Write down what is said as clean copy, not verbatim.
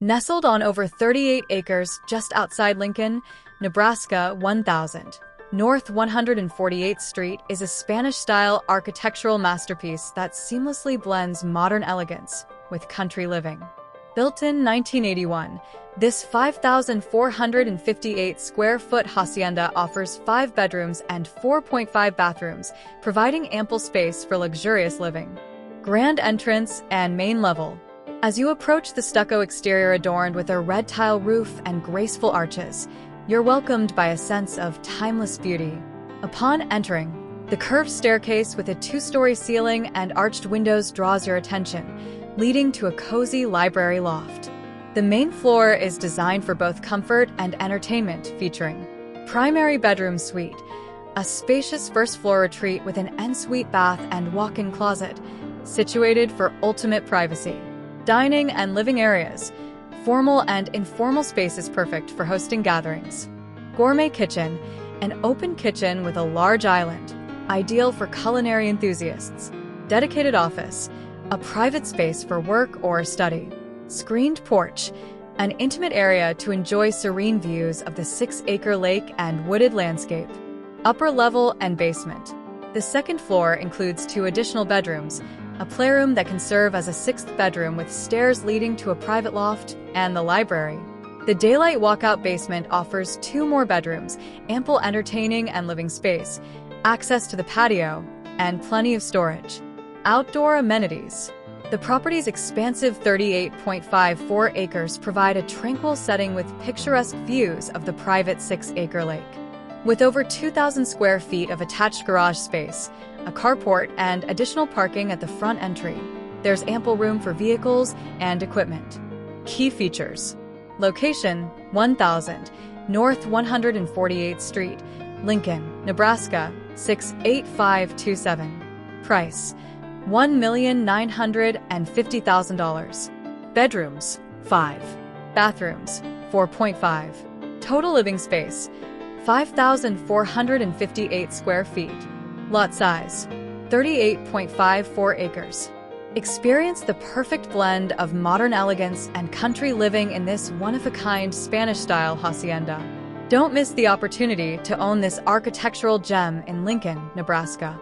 Nestled on over 38 acres just outside Lincoln, Nebraska 1000, North 148th Street is a Spanish-style architectural masterpiece that seamlessly blends modern elegance with country living. Built in 1981, this 5,458-square-foot hacienda offers 5 bedrooms and 4.5 bathrooms, providing ample space for luxurious living. Grand entrance and main level. As you approach the stucco exterior adorned with a red tile roof and graceful arches, you're welcomed by a sense of timeless beauty. Upon entering, the curved staircase with a 2-story ceiling and arched windows draws your attention, leading to a cozy library loft. The main floor is designed for both comfort and entertainment, featuring Primary Bedroom Suite, a spacious first-floor retreat with an ensuite bath and walk-in closet, situated for ultimate privacy. Dining and living areas, formal and informal spaces perfect for hosting gatherings. Gourmet Kitchen, an open kitchen with a large island, ideal for culinary enthusiasts. Dedicated office, a private space for work or study. Screened porch, an intimate area to enjoy serene views of the 6-acre lake and wooded landscape. Upper level and basement. The second floor includes 2 additional bedrooms, a playroom that can serve as a 6th bedroom with stairs leading to a private loft, and the library. The daylight walkout basement offers 2 more bedrooms, ample entertaining and living space, access to the patio, and plenty of storage. Outdoor amenities. The property's expansive 38.54 acres provide a tranquil setting with picturesque views of the private 6-acre lake. With over 2,000 square feet of attached garage space, a carport, and additional parking at the front entry, there's ample room for vehicles and equipment. Key features. Location: 1000, North 148th Street, Lincoln, Nebraska 68527. Price: $1,950,000. Bedrooms: 5. Bathrooms: 4.5. Total living space: 5,458 square feet. Lot size: 38.54 acres. Experience the perfect blend of modern elegance and country living in this one-of-a-kind Spanish-style hacienda. Don't miss the opportunity to own this architectural gem in Lincoln, Nebraska.